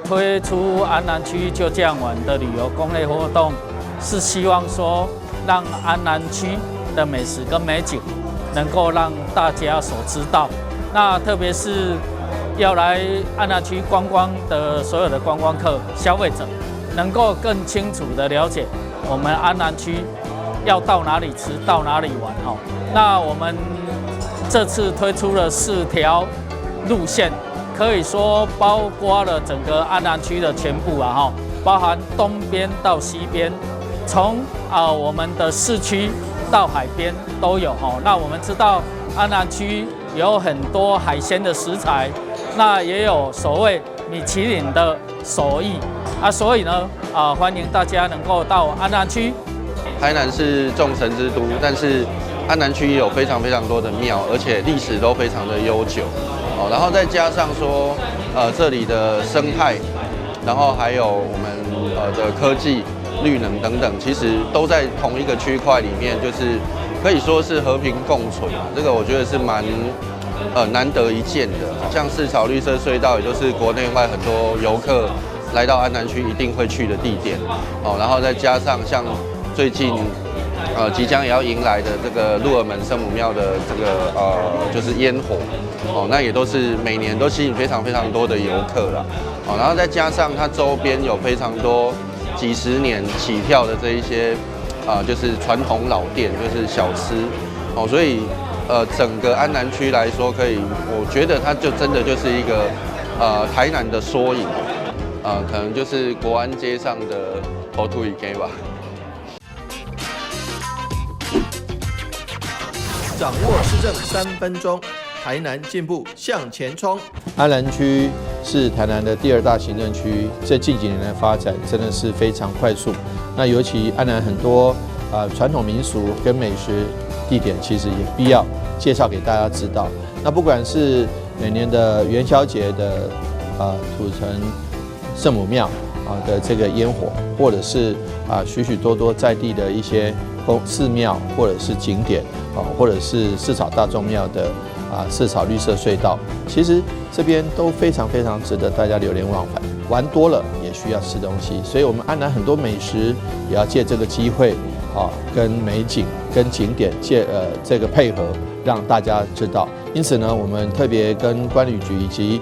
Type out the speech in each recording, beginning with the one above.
推出安南区就这样玩的旅游攻略活动，是希望说让安南区的美食跟美景能够让大家所知道。那特别是要来安南区观光的所有的观光客、消费者，能够更清楚的了解我们安南区要到哪里吃、到哪里玩哈。那我们这次推出了4条路线，可以说包括了整个安南区的全部啊哈，包含东边到西边，从我们的市区到海边都有哈。那我们知道安南区有很多海鲜的食材，那也有所谓米其林的手艺所以呢欢迎大家能够到安南区。台南是众神之都，但是安南区也有非常多的庙，而且历史都非常的悠久。然后再加上说这里的生态，然后还有我们的科技、绿能等等，其实都在同一个区块里面，就是可以说是和平共存。这个我觉得是蛮难得一见的。像市草绿色隧道，也就是国内外很多游客来到安南区一定会去的地点。然后再加上像最近即将也要迎来的这个鹿耳门圣母庙的这个就是烟火那也都是每年都吸引非常多的游客啦然后再加上它周边有非常多几十年起跳的这一些就是传统老店，就是小吃所以整个安南区来说，我觉得它就真的就是一个台南的缩影可能就是国安街上的头土一街吧。掌握施政3分钟，台南进步向前冲。安南区是台南的第2大行政区，这近几年的发展真的是非常快速。那尤其安南很多传统民俗跟美食地点，其实也必要介绍给大家知道。那不管是每年的元宵节的土城圣母庙的这个烟火，或者是许多在地的一些寺庙或者是景点或者是市草大众庙的市草绿色隧道，其实这边都非常值得大家流连忘返。玩多了也需要吃东西，所以我们安南很多美食也要借这个机会跟美景跟景点这个配合，让大家知道。因此呢，我们特别跟关旅局以及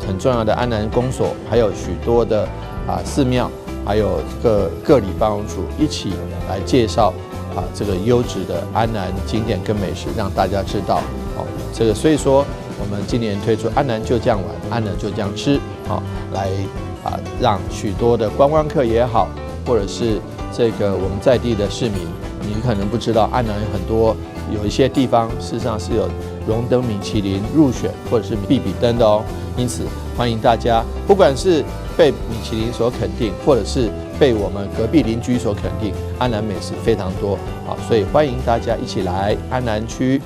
很重要的安南公所，还有许多的寺庙，还有各里办公处一起来介绍这个优质的安南景点跟美食，让大家知道这个。所以说，我们今年推出安南就这样玩，安南就这样吃来让许多的观光客也好，或者是这个我们在地的市民，你可能不知道，安南有一些地方事实上是有荣登米其林入选或者是必比登的因此欢迎大家，不管是被米其林所肯定，或者是被我们隔壁邻居所肯定，安南美食非常多所以欢迎大家一起来安南区。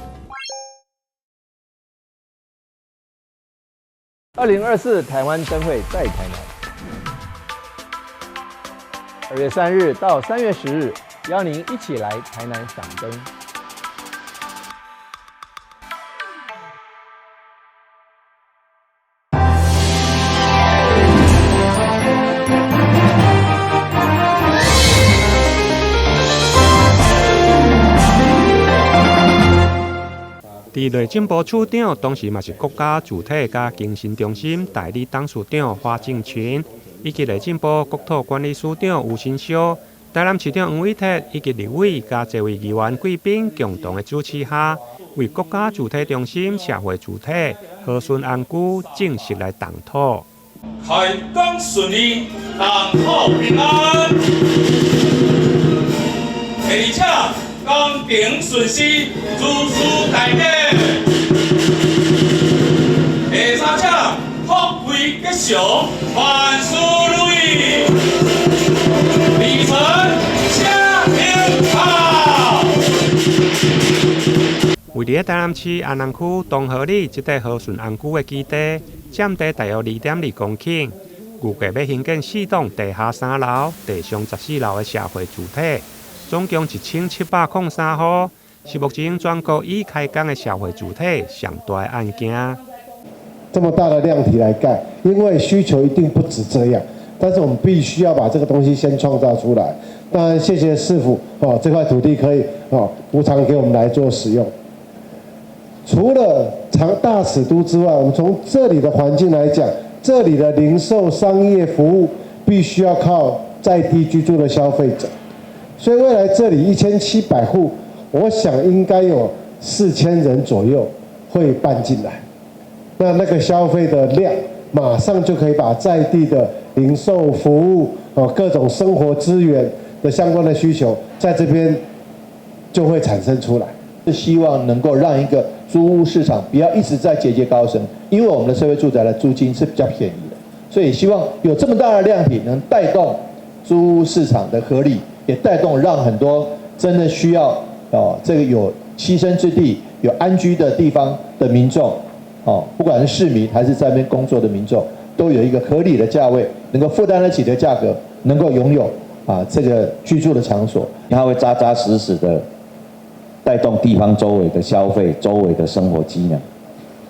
2024台湾灯会在台南，2月3日到3月10日，邀您一起来台南赏灯。内政部处长，同时嘛是国家主体加精神中心代理董事长花正群，以及内政部国土管理司长吴新修、台南市长黄伟哲以及立委加多位议员贵宾共同的主持下，为国家主体中心社会主体和顺安居正式来动土。开工顺利，动土平安，而且工程顺遂，如此大吉。第三者福慧吉祥，万事如意，礼成家庭好。位伫台南市安南区东河里这块和顺安居的基地，占地大约2.2公顷，预计要兴建4栋地下3楼、地上14楼的社会主体，总共1703户，是目前全国已开工的社会主体上大的案件。这么大的量体来盖，因为需求一定不止这样，但是我们必须要把这个东西先创造出来。当然，谢谢市府这块土地可以无偿给我们来做使用。除了大使都之外，我们从这里的环境来讲，这里的零售商业服务必须要靠在地居住的消费者，所以未来这里1700户，我想应该有4000人左右会搬进来。那个消费的量，马上就可以把在地的零售服务各种生活资源的相关的需求，在这边就会产生出来。是希望能够让一个租屋市场不要一直在节节高升，因为我们的社会住宅的租金是比较便宜的，所以希望有这么大的量体能带动租屋市场的合理，也带动让很多真的需要这个有栖身之地、有安居的地方的民众，不管是市民还是在那边工作的民众，都有一个合理的价位，能够负担得起的价格，能够拥有这个居住的场所，它会扎扎实实的带动地方周围的消费、周围的生活机能。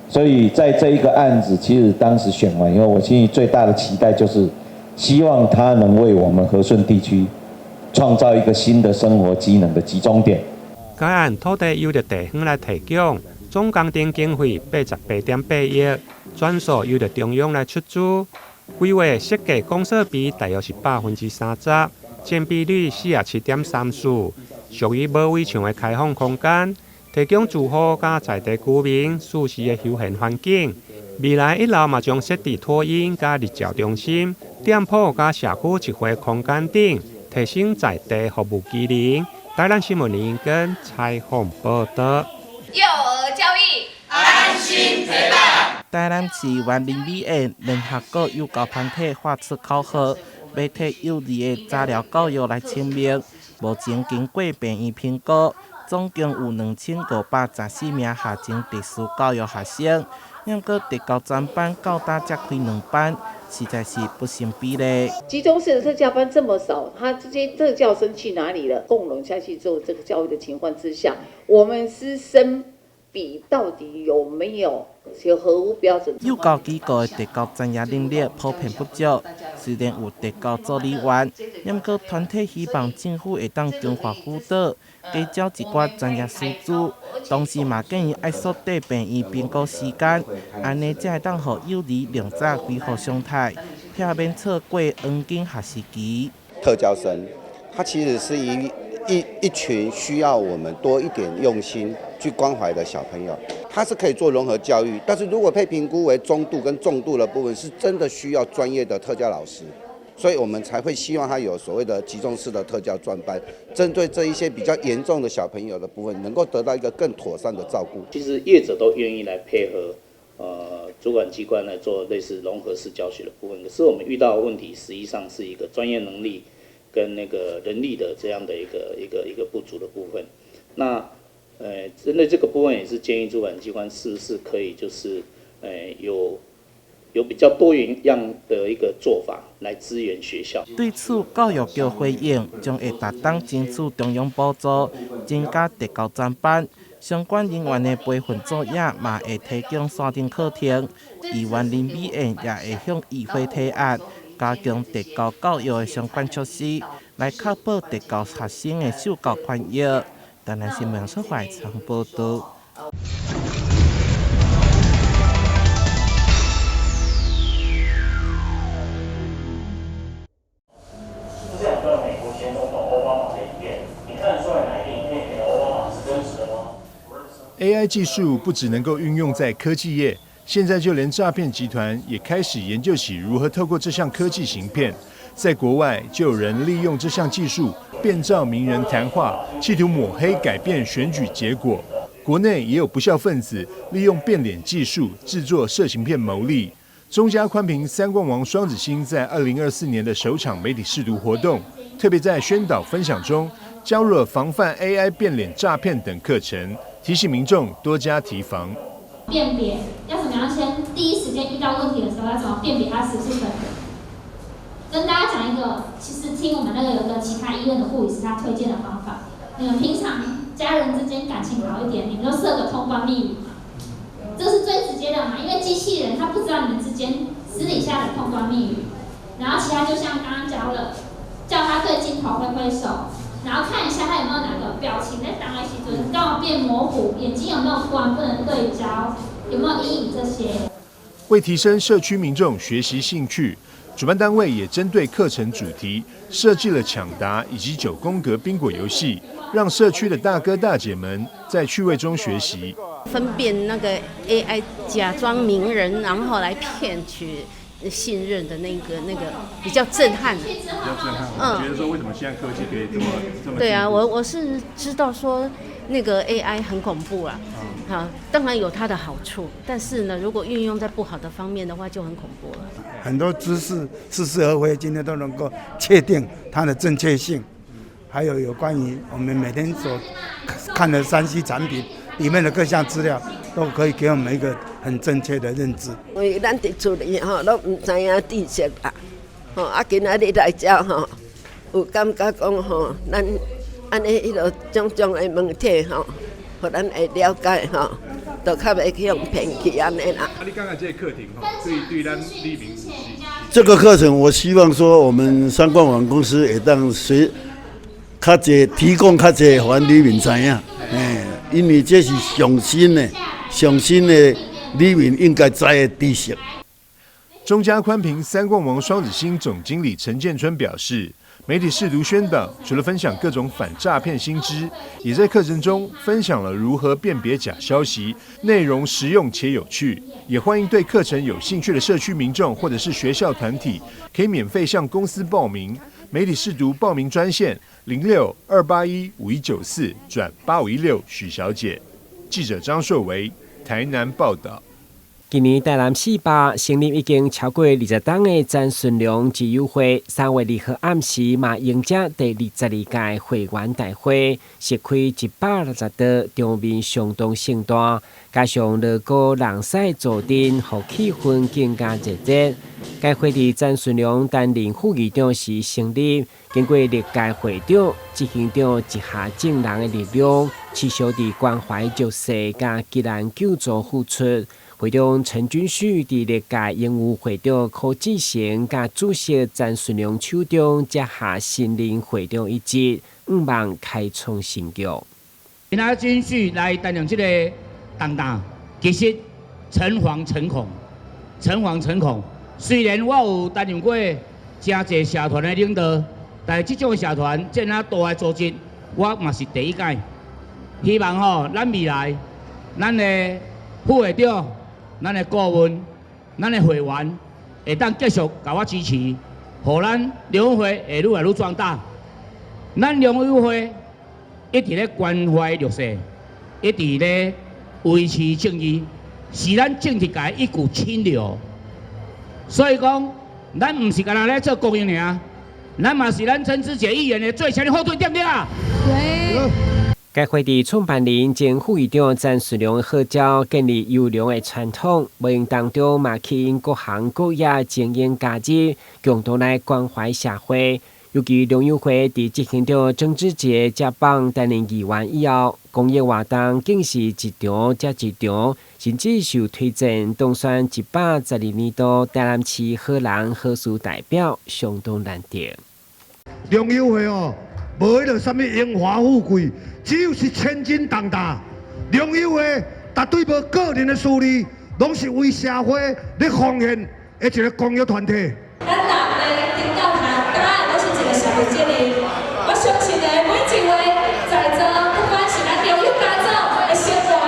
所以在这一个案子，其实当时选完以后，我心里最大的期待就是希望它能为我们和顺地区创造一个新的生活机能的集中点。该案土地由着地方来提供，总工程经费88.8亿，转数由着中央来出资，规划设计公设比大约是30%，占比率47.34%，属于无围墙的开放空间，提供住户加在地居民舒适的休闲环境。未来一楼嘛将设置托婴加日照中心、店铺加社区集会空间等，提升在地服务机能。台南新闻林跟采访报道。幼儿教育安心陪伴。台南市园林美院联合国幼教团体发出口号，要替幼儿的早疗教育来清明。目前经过病院评估，总共有2514名下层特殊教育学生，不过特教专班到达才开2班，实在是不成比例。集中式的特教班这么少，他这些特教生去哪里了？共融下去之后，这个教育的情况之下，我们师生比到底有没有合乎标准？幼教机构的特教专业能力普遍不足，虽然有特教助理员，不过团体希望政府会当强化辅导，加招一寡专业师资，同时嘛建议要缩短病院评估时间，安尼才会当让幼儿量早恢复常态，避免错过黄金学习期。特教生，他其实是一群需要我们多一点用心去关怀的小朋友，他是可以做融合教育，但是如果被评估为中度跟重度的部分，是真的需要专业的特教老师，所以我们才会希望他有所谓的集中式的特教专班，针对这一些比较严重的小朋友的部分，能够得到一个更妥善的照顾。其实业者都愿意来配合，主管机关来做类似融合式教学的部分，可是我们遇到的问题，实际上是一个专业能力跟那个人力的这样的一个不足的部分。那针对这个部分也是建议主管机关是不是可以就是有比较多元样的一个做法来支援学校。对此，教育局回应将会达当争取中央补助，增加特教专班。相关人员的培训作业嘛会提供线上课程，园林美院也会向议会提案，加强特教教育的相关措施，来确保特教学生的受教权益。台南新闻社会曾报道。这两段美国前总统奥巴马的影片，你看得出来哪一个影片里面的奥巴马是真实的吗？ AI 技术不只能够运用在科技业，现在就连诈骗集团也开始研究起如何透过这项科技行骗。在国外，就有人利用这项技术变造名人谈话，企图抹黑改变选举结果。国内也有不肖分子利用变脸技术制作色情片牟利。中嘉宽屏三冠王双子星在2024年的首场媒体试读活动，特别在宣导分享中加入了防范 AI 变脸诈骗等课程，提醒民众多加提防。辨别要怎么样先第一时间遇到问题的时候要怎么辨别它是不是本人。跟大家讲一个，其实听我们那个有个其他医院的护理师他推荐的方法，你们平常家人之间感情好一点，你们就设个通关密语嘛。这是最直接的嘛，因为机器人它不知道你们之间私底下的通关密语，然后其他就像刚刚教了，叫他对镜头挥挥手，然后看一下他有没有哪个表情在当的时阵刚好变模糊，眼睛有没有关不能对焦，有没有阴影这些。为提升社区民众学习兴趣，主办单位也针对课程主题设计了抢答以及9宫格宾果游戏，让社区的大哥大姐们在趣味中学习，分辨那个 AI 假装名人，然后来骗取信任的那个比较震撼。比较震撼。觉得说为什么现在科技可以这么？对啊，我是知道说那个 AI 很恐怖啊。当然有它的好处，但是呢，如果运用在不好的方面的话，就很恐怖了。很多知识似是而非，今天都能够确定它的正确性，还有关于我们每天所看的3C 产品里面的各项资料，都可以给我们一个很正确的认知。因为咱伫厝里都唔知影知识啦，今仔日来遮有感觉讲咱安尼种种的问题互咱会了解就较袂去用骗去安尼啦。你刚才这个课程对咱里面这个课程，我希望说我们三冠网公司会当较侪提供较侪，互咱里面知影，因为这是上新的里面应该知的知识。中嘉宽屏三冠王双子星总经理陈建春表示，媒体试读宣导除了分享各种反诈骗新知，也在课程中分享了如何辨别假消息，内容实用且有趣。也欢迎对课程有兴趣的社区民众或者是学校团体，可以免费向公司报名。媒体试读报名专线06-281-5194-8516许小姐。记者张硕维台南报道。今年台南市吧成立已经超过20档的詹顺良自由会，3月2号暗时嘛迎接第22届会员大会，设开160桌，场面相当盛大，加上热歌人赛助阵，互气氛更加热烈。该会伫詹顺良担任副议长时成立，经过历届会长执行长一下正人的力量，持续伫关怀弱势甲急难救助付出。会长陈俊旭伫历届应有会长柯志成甲主席詹顺良手中接下新任会长一职，毋忘开创新局。今仔俊旭来担任这个担当，其实诚惶诚恐。虽然我有担任过真侪社团的领导，但这种社团这样大的组织，我嘛是第一届。希望咱未来咱的副会长。咱的顾问、咱的会员会当继续甲我支持，互咱联谊会会愈来愈壮大。咱联谊会一直咧关怀弱势，一直咧维持正义，是咱政治界一股清流。所以讲，咱毋是干那咧做公益尔，咱嘛是咱陈志杰议员的最强的后盾，对不对啊？对。该会的创办人兼副议长詹顺良号召建立优良的传统，无形当中嘛吸引各行各业精英加入，共同来关怀社会。尤其联谊会伫执行长郑志杰接棒担任议员以后，公益活动更是一场接一场，甚至受推荐当选112年度台南市好人好事代表，相当难得。联谊会无迄个什么荣华富贵，只有是千斤重大。联谊会绝对无个人的私利，拢是为社会咧奉献的一个公益团体。咱人咧顶到下，当然都是一个社会责任。我相信咧，每一位在座，不管是咱联谊家族的成员，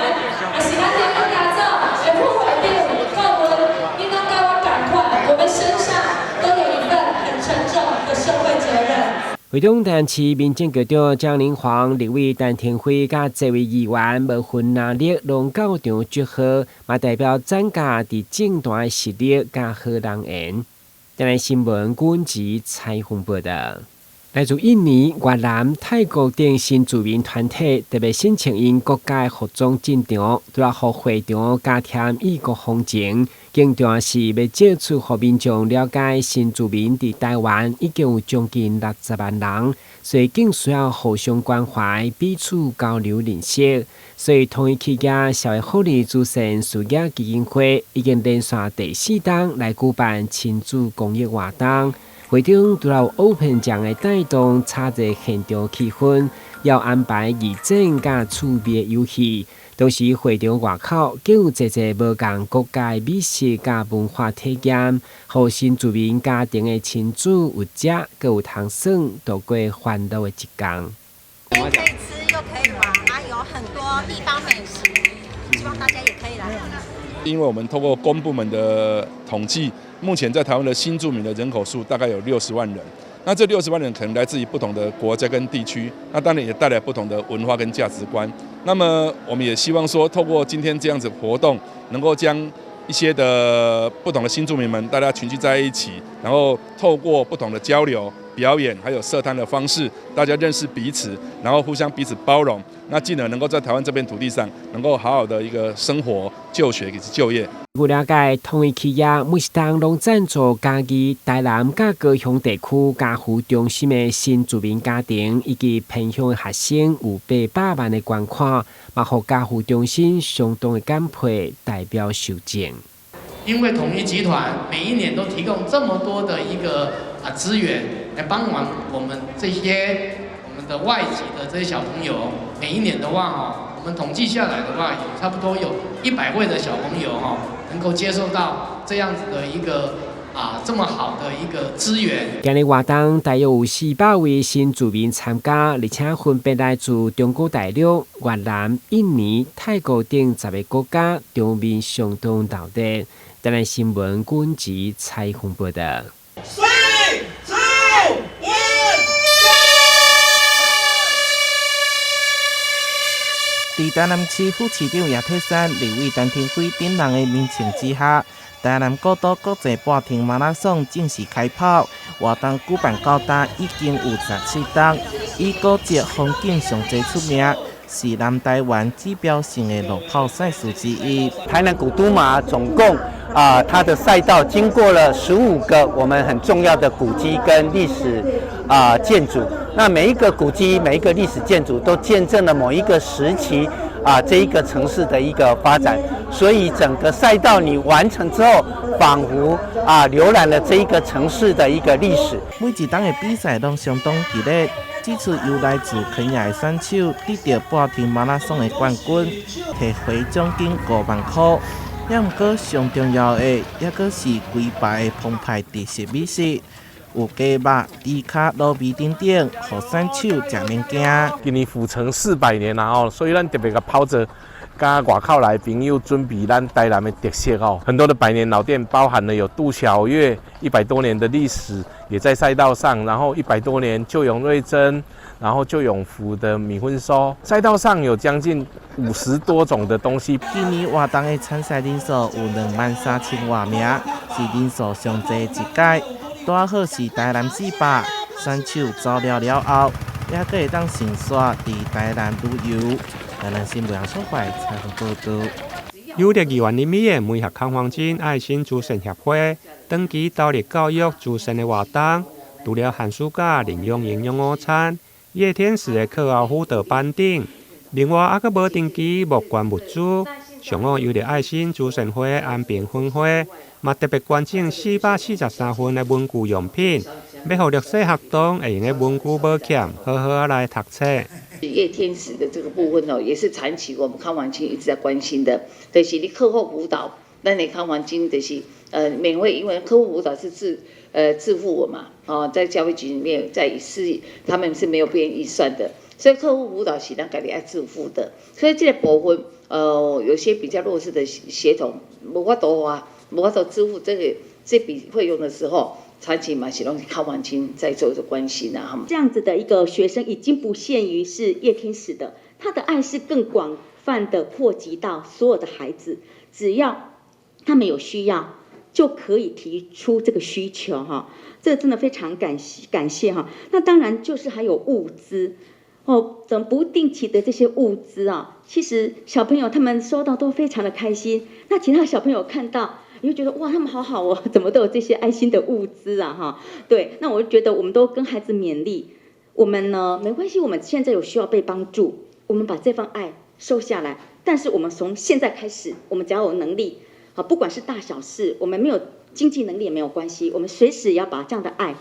还是咱联谊家族的副会长、顾问，应当跟我同款，我们身上都有一份很沉重的社会责任。会中台南市民政局长张玲煌、立委陈廷辉甲这位议员无分哪力，拢到场祝贺，嘛代表展家伫政坛的实力甲好人缘。台南新闻阮吉采访报道。来自印尼、越南、泰国等新住民团体特别申请因国家服装进场，都要互会场加添异国风情。更重要是要借出互民众了解新住民伫台湾已经有将近60万人，所以更需要互相关怀，彼此交流认识。所以同一企业社会福利慈善事业基金会已经连续第4档来举办亲子公益活动。会场除了 open 奖的带动差在现场气氛，要安排义诊甲趣味游戏。同时，会场外口更有侪侪无共国家美食甲文化体验，互新住民家庭的亲子有食，阁有通耍，度过欢乐的一天。可以吃又可以玩，还有很多地方美食，希望大家也可以来。因为我们透过公部门的统计，目前在台湾的新住民的人口数大概有60万人。那这60万人可能来自于不同的国家跟地区，那当然也带来不同的文化跟价值观。那么我们也希望说，透过今天这样子活动，能够将一些的不同的新住民们大家群聚在一起，然后透过不同的交流、表演，还有设摊的方式，大家认识彼此，然后互相彼此包容，那进而能够在台湾这片土地上，能够好好的一个生活、就学以及就业。据了解，同一企业每档拢赞助嘉义、台南甲高雄地区家扶中心的新住民家庭以及偏乡的学生有800万的捐款，嘛互家扶中心相当的感佩，代表受奖。因为统一集团每一年都提供这么多的一个资源来帮忙我们这些我们的外籍的这些小朋友，每一年的话我们统计下来的话，有差不多有100位的小朋友能够接受到这样子的一个这么好的一个资源。今日活动大约有400位新住民参加，而且分别来自中国大陆、越南、印尼、泰国等10个国家，场面相当热闹。台南新闻阮吉采访报道。伫台南市副市长叶泰山、立委陈廷辉等人的面前之下，台南古都国际半程马拉松正式开跑。活动举办到今已经有17档，以古迹风景上最出名，是南台湾指标性的路跑赛事之一。台南古都马总共它的赛道经过了15个我们很重要的古迹跟历史建筑。那每一个古迹、每一个历史建筑都见证了某一个时期这一个城市的一个发展。所以整个赛道你完成之后，仿佛浏览了这一个城市的一个历史。每一档的比赛都相当激烈。这次由来自肯亚的选手得到半程马拉松的冠军，摕回奖金5万块。也毋过上重要的，也阁是规排的澎湃特色美食，有鸡肉、猪脚、卤味等等，互选手食物件。今年府城400年啦所以咱特别甲跑者。甲外口来朋友准备咱台南的特色很多的百年老店，包含了有杜小月100多年的历史，也在赛道上，然后100多年旧永瑞珍，然后旧永福的米粉酥，赛道上有将近50多种的东西。今年活动的参赛人数有23000多名，是人数上侪一届。大好是台南400，选手走了后，也可会当乘刷伫台南旅游。台南新闻所采访报道。有立议员林美燕每合康黄金爱心慈善协会登记导入教育慈善的活动，除了寒暑假领用营养午餐、叶天使的课后辅导班等，另外还阁无登记募捐物资。上午有立爱心慈善会安平分会，嘛特别捐赠443份的文具用品，要互弱势学童会用的文具无欠，好好来读册。叶天使的这个部分也是长期我们康环金一直在关心的，就是你课后辅导，那你康环金就是免费，因为课后辅导是自付嘛，在教育局里面在他们是没有编预算的，所以课后辅导是咱家己要自付的，所以这个部分有些比较弱势的学童无法度支付这笔费用的时候。长期嘛，是拢靠完亲在做的关系呐。这样子的一个学生已经不限于是叶天使的，他的爱是更广泛的扩及到所有的孩子，只要他们有需要，就可以提出这个需求哈，这真的非常感谢哈。那当然就是还有物资哦，等不定期的这些物资啊，其实小朋友他们收到都非常的开心。那其他小朋友看到，你就觉得哇，他们好好哦，怎么都有这些爱心的物资啊哈。对，那我就觉得我们都跟孩子勉励，我们呢没关系，我们现在有需要被帮助，我们把这份爱收下来。但是我们从现在开始，我们只要有能力。好，不管是大小事，我们没有经济能力也没有关系，我们随时也要把这样的爱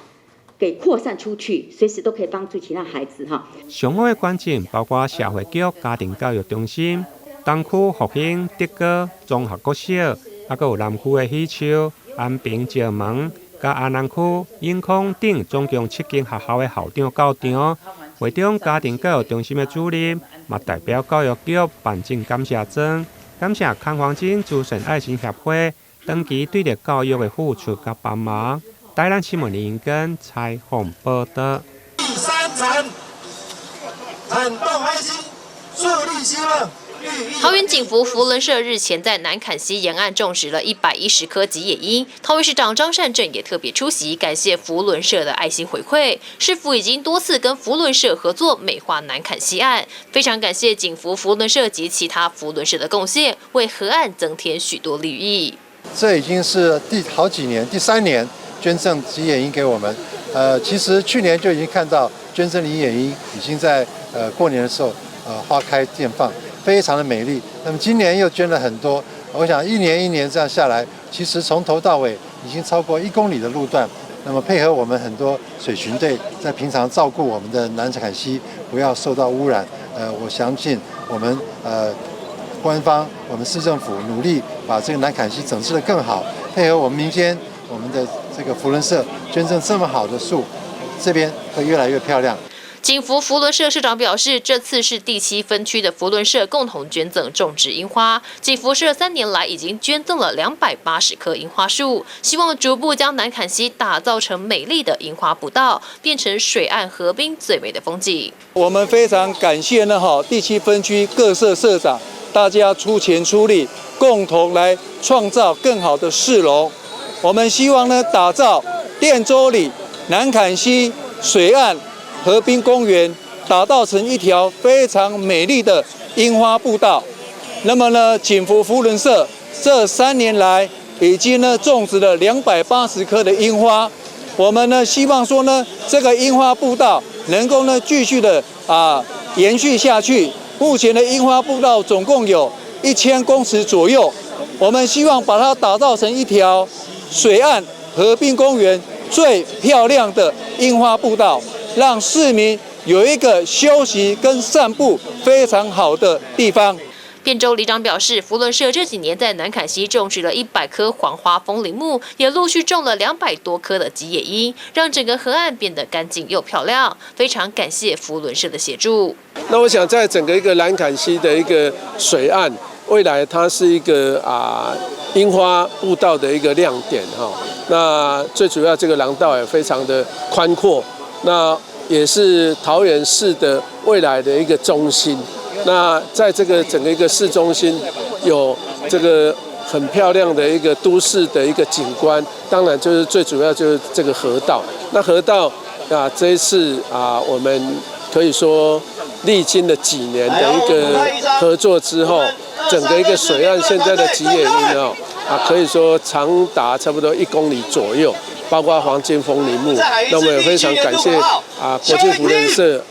给扩散出去，随时都可以帮助其他孩子哈。上午的关键包括社会局家庭教育中心、东区复兴德高综合国小，还有南区的喜秋、安平石门、甲安南区永康等，总共7间学校的校长到场。会中家庭教育中心的主任，嘛代表教育局办证感谢状。感谢康黄金慈善爱心协会长期对着教育的付出和帮忙。台南新闻林根采访报道。第3层，撼动爱心，树立希望。桃园警服扶轮社日前在南崁溪沿岸种植了110棵吉野樱，桃园市长张善政也特别出席，感谢扶轮社的爱心回馈。市府已经多次跟扶轮社合作美化南崁溪岸，非常感谢警服扶轮社及其他扶轮社的贡献，为河岸增添许多绿意。这已经是好几年，第3年捐赠吉野樱给我们。其实去年就已经看到捐赠的吉野樱已经在过年的时候花开绽放。非常的美丽，那么今年又捐了很多，我想一年一年这样下来，其实从头到尾已经超过1公里的路段。那么配合我们很多水巡队在平常照顾我们的南崁溪不要受到污染，我相信我们官方我们市政府努力把这个南崁溪整治得更好，配合我们民间我们的这个扶轮社捐赠这么好的树，这边会越来越漂亮。警服扶轮社社长表示，这次是第7分区的扶轮社共同捐赠种植樱花。警服社3年来已经捐赠了280棵樱花树，希望逐步将南崁溪打造成美丽的樱花步道，变成水岸河滨最美的风景。我们非常感谢第7分区各社社长，大家出钱出力，共同来创造更好的市容。我们希望打造滇州里南崁溪水岸河滨公园，打造成一条非常美丽的樱花步道。那么警服扶轮社这3年来已经种植了280棵的樱花。我们希望说这个樱花步道能够继续的延续下去。目前的樱花步道总共有1000公尺左右，我们希望把它打造成一条水岸河滨公园最漂亮的樱花步道，让市民有一个休息跟散步非常好的地方。汴州里长表示，扶轮社这几年在南崁溪种植了100棵黄花风铃木，也陆续种了200多棵的吉野樱，让整个河岸变得干净又漂亮。非常感谢扶轮社的协助。那我想，在整个一个南崁溪的一个水岸，未来它是一个樱花步道的一个亮点哈。那最主要这个廊道也非常的宽阔，那也是桃园市的未来的一个中心。那在这个整个一个市中心，有这个很漂亮的一个都市的一个景观，当然就是最主要就是这个河道。那河道这一次我们可以说历经了几年的一个合作之后，整个一个水岸现在的吉野樱可以说长达差不多1公里左右，包括黄金风铃木。那我们也非常感谢国际扶轮社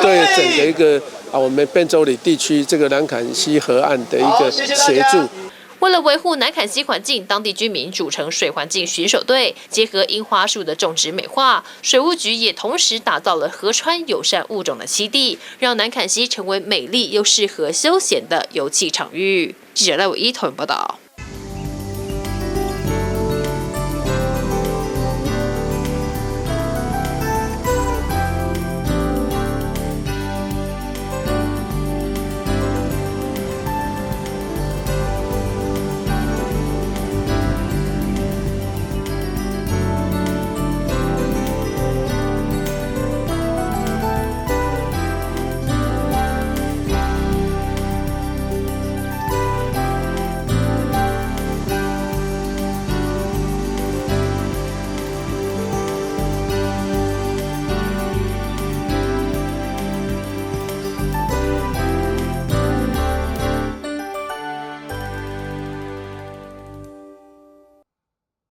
对整个一个我们汴州里地区这个南崁溪河岸的一个协助。为了维护南崁溪环境，当地居民组成水环境巡守队，结合樱花树的种植美化，水务局也同时打造了河川友善物种的栖地，让南崁溪成为美丽又适合休闲的游憩场域。记者赖伟一报道。